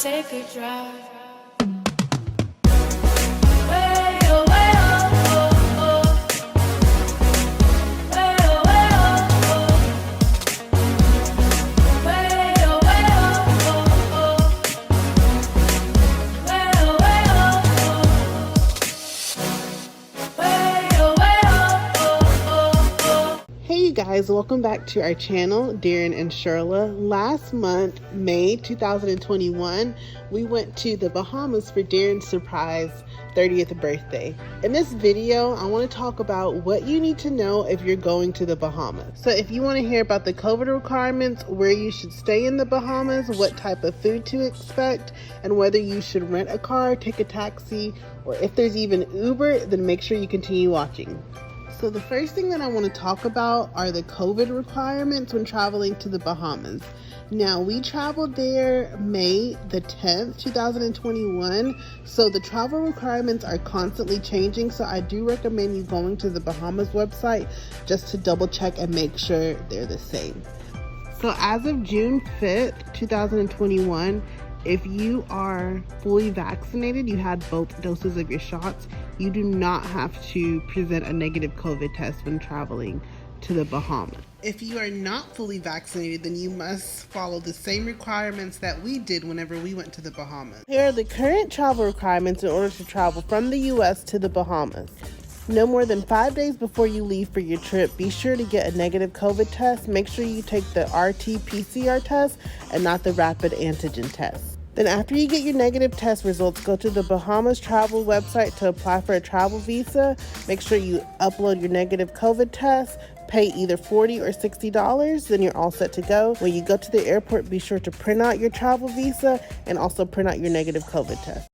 take a drive. Guys, welcome back to our channel, Darren and Sherla. Last month, May 2021, we went to the Bahamas for Darren's surprise 30th birthday. In this video, I want to talk about what you need to know if you're going to the Bahamas. So if you want to hear about the COVID requirements, where you should stay in the Bahamas, what type of food to expect, and whether you should rent a car, take a taxi, or if there's even Uber, then make sure you continue watching. So the first thing that I want to talk about are the COVID requirements when traveling to the Bahamas. Now, we traveled there May the 10th, 2021, so the travel requirements are constantly changing, so I do recommend you going to the Bahamas website just to double check and make sure they're the same. So as of June 5th, 2021, if you are fully vaccinated, you had both doses of your shots, you do not have to present a negative COVID test when traveling to the Bahamas. If you are not fully vaccinated, then you must follow the same requirements that we did whenever we went to the Bahamas. Here are the current travel requirements in order to travel from the U.S. to the Bahamas. No more than 5 days before you leave for your trip, be sure to get a negative COVID test. Make sure you take the RT-PCR test and not the rapid antigen test. Then after you get your negative test results, go to the Bahamas travel website to apply for a travel visa. Make sure you upload your negative COVID test, pay either $40 or $60, then you're all set to go. When you go to the airport, be sure to print out your travel visa and also print out your negative COVID test.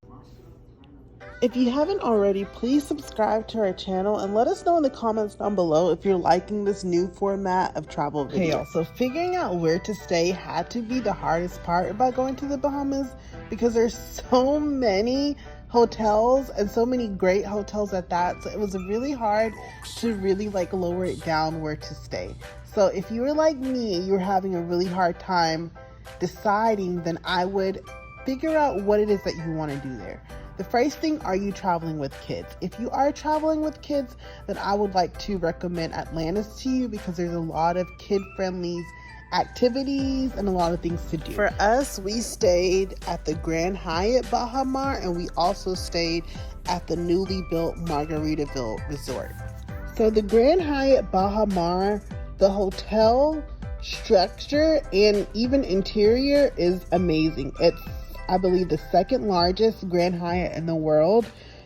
If you haven't already, please subscribe to our channel and let us know in the comments down below if you're liking this new format of travel videos. So figuring out where to stay had to be the hardest part about going to the Bahamas because there's so many hotels and so many great hotels at that. So it was really hard to really lower it down where to stay. So if you were like me, you were having a really hard time deciding, then I would figure out what it is that you want to do there. The first thing, are you traveling with kids? If you are traveling with kids, then I would like to recommend Atlantis to you because there's a lot of kid-friendly activities and a lot of things to do. For us, we stayed at the Grand Hyatt Baha and we also stayed at the newly built Margaritaville Resort. So the Grand Hyatt Baha, the hotel structure and even interior is amazing. It's, I believe, the second largest Grand Hyatt in the world.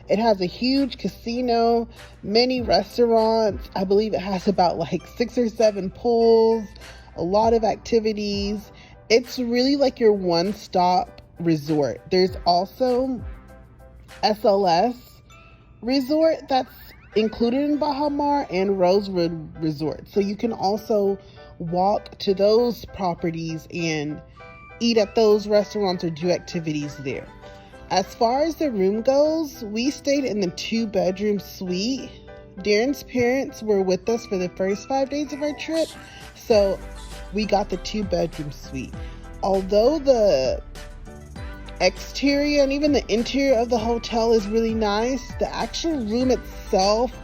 It has a huge casino, many restaurants. I believe it has about 6 or 7 pools, a lot of activities. It's really like your one-stop resort. There's also SLS Resort that's included in Baha and Rosewood Resort. So you can also walk to those properties and eat at those restaurants or do activities there. As far as the room goes, we stayed in the 2-bedroom suite. Darren's parents were with us for the first 5 days of our trip, so we got the 2-bedroom suite. Although the exterior and even the interior of the hotel is really nice, the actual room itself,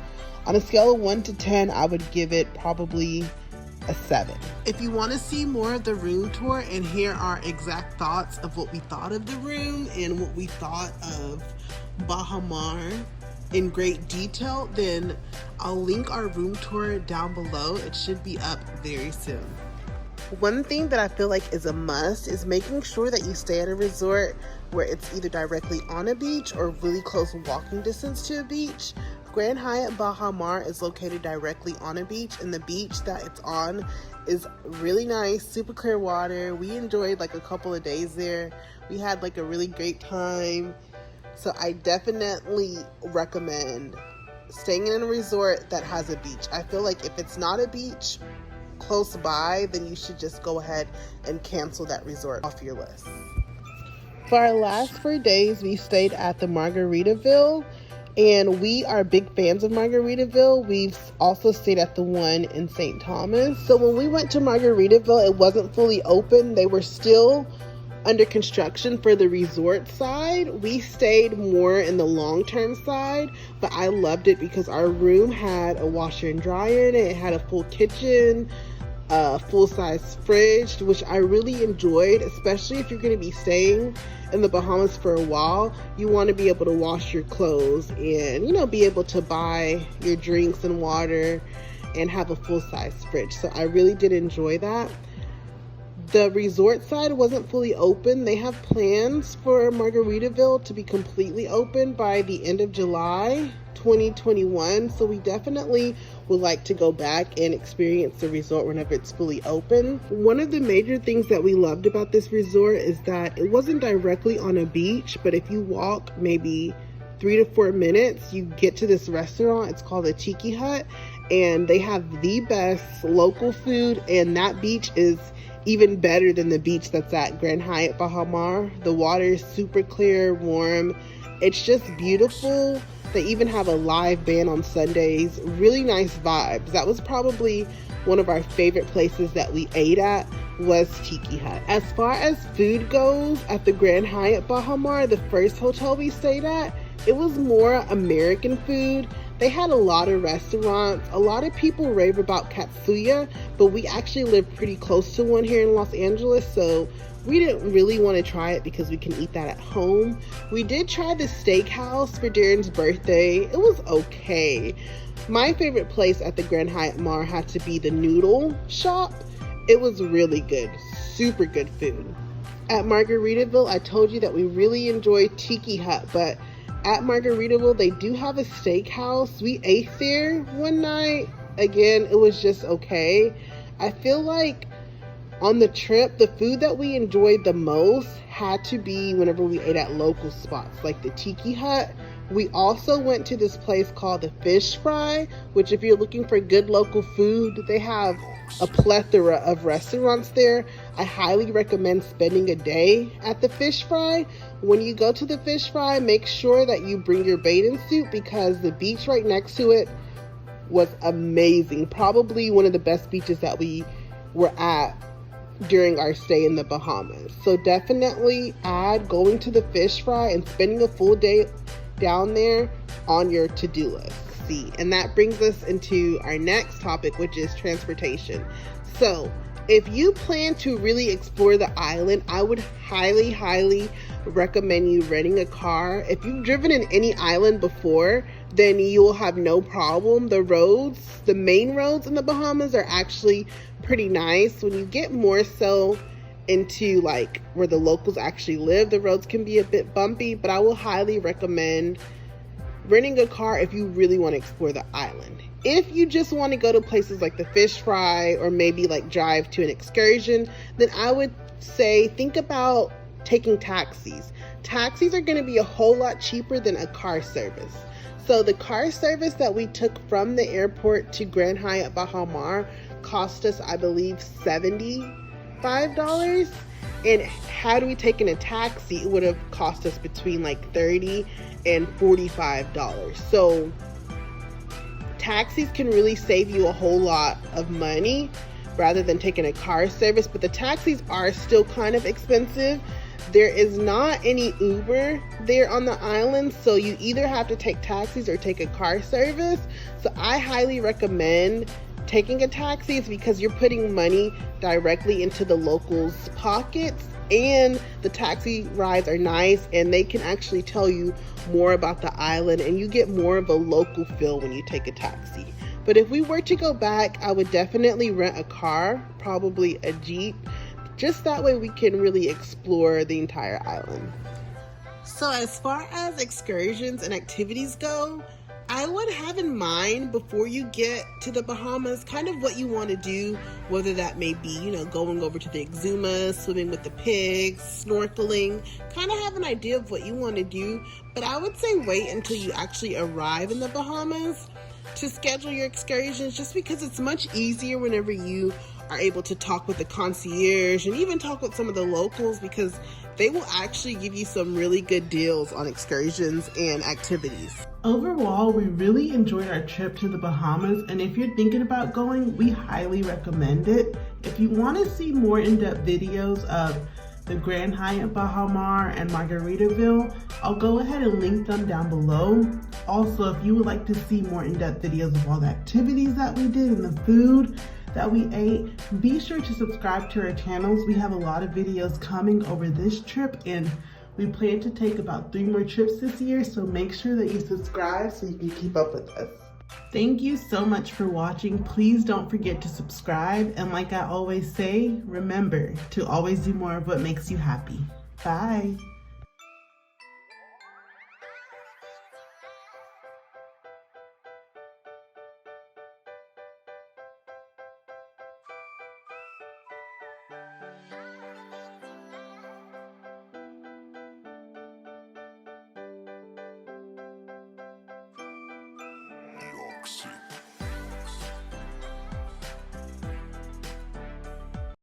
on a scale of 1 to 10, I would give it probably a 7. If you want to see more of the room tour and hear our exact thoughts of what we thought of the room and what we thought of Baha in great detail, then I'll link our room tour down below. It should be up very soon. One thing that I feel like is a must is making sure that you stay at a resort where it's either directly on a beach or really close walking distance to a beach. Grand Hyatt Baha is located directly on a beach, and the beach that it's on is really nice, super clear water. We enjoyed a couple of days there. We had a really great time. So I definitely recommend staying in a resort that has a beach. I feel like if it's not a beach close by, then you should just go ahead and cancel that resort off your list. For our last 4 days, we stayed at the Margaritaville. And we are big fans of Margaritaville. We've also stayed at the one in St. Thomas. So when we went to Margaritaville, it wasn't fully open. They were still under construction for the resort side. We stayed more in the long-term side, but I loved it because our room had a washer and dryer in it. It had a full kitchen, a full-size fridge, which I really enjoyed, especially if you're going to be staying in the Bahamas for a while. You want to be able to wash your clothes and, you know, be able to buy your drinks and water and have a full-size fridge. So I really did enjoy that. The resort side wasn't fully open. They have plans for Margaritaville to be completely open by the end of July 2021. So we definitely would like to go back and experience the resort whenever it's fully open. One of the major things that we loved about this resort is that it wasn't directly on a beach, but if you walk maybe 3 to 4 minutes, you get to this restaurant. It's called the Tiki Hut, and they have the best local food, and that beach is even better than the beach that's at Grand Hyatt Bahamas. The water is super clear, warm. It's just beautiful. They even have a live band on Sundays. Really nice vibes. That was probably one of our favorite places that we ate at, was Tiki Hut. As far as food goes, at the Grand Hyatt Bahamas, the first hotel we stayed at, it was more American food. They had a lot of restaurants. A lot of people rave about katsuya, but we actually live pretty close to one here in Los Angeles, so we didn't really want to try it because we can eat that at home. We did try the steakhouse for Darren's birthday. It was okay. My favorite place at the Grand Hyatt Mar had to be the noodle shop. It was really good. Super good food. At Margaritaville, I told you that we really enjoyed Tiki Hut, but at Margaritaville, they do have a steakhouse. We ate there one night. Again, it was just okay. I feel like on the trip, the food that we enjoyed the most had to be whenever we ate at local spots, like the Tiki Hut. We also went to this place called the Fish Fry, which if you're looking for good local food, they have a plethora of restaurants there. I highly recommend spending a day at the Fish Fry. When you go to the Fish Fry, make sure that you bring your bathing suit because the beach right next to it was amazing. Probably one of the best beaches that we were at during our stay in the Bahamas. So definitely add going to the Fish Fry and spending a full day down there on your to-do list. And that brings us into our next topic, which is transportation. So if you plan to really explore the island, I would highly recommend you renting a car. If you've driven in any island before, then you will have no problem. The roads, the main roads in the Bahamas are actually pretty nice. When you get more so into like where the locals actually live, the roads can be a bit bumpy, but I will highly recommend renting a car if you really want to explore the island. If you just want to go to places like the Fish Fry or maybe like drive to an excursion, then I would say think about taking taxis. Taxis are going to be a whole lot cheaper than a car service. So the car service that we took from the airport to Grand Hyatt Bahamas cost us, I believe, $75. And had we taken a taxi, it would have cost us between like $30 and $45. So taxis can really save you a whole lot of money rather than taking a car service, but the taxis are still kind of expensive. There is not any Uber there on the island, so you either have to take taxis or take a car service. So I highly recommend taking a taxi because you're putting money directly into the locals' pockets, and the taxi rides are nice and they can actually tell you more about the island and you get more of a local feel when you take a taxi. But if we were to go back, I would definitely rent a car, probably a Jeep. Just that way we can really explore the entire island. So as far as excursions and activities go, I would have in mind before you get to the Bahamas kind of what you want to do, whether that may be, you know, going over to the Exuma, swimming with the pigs, snorkeling, kind of have an idea of what you want to do. But I would say wait until you actually arrive in the Bahamas to schedule your excursions, just because it's much easier whenever you are able to talk with the concierge and even talk with some of the locals, because they will actually give you some really good deals on excursions and activities. Overall, we really enjoyed our trip to the Bahamas, and if you're thinking about going, we highly recommend it. If you want to see more in-depth videos of the Grand Hyatt Baha Mar and Margaritaville. I'll go ahead and link them down below. Also, if you would like to see more in-depth videos of all the activities that we did and the food that we ate, be sure to subscribe to our channels. We have a lot of videos coming over this trip, and we plan to take about 3 more trips this year, so make sure that you subscribe so you can keep up with us. Thank you so much for watching. Please don't forget to subscribe, and like I always say, remember to always do more of what makes you happy. Bye. City.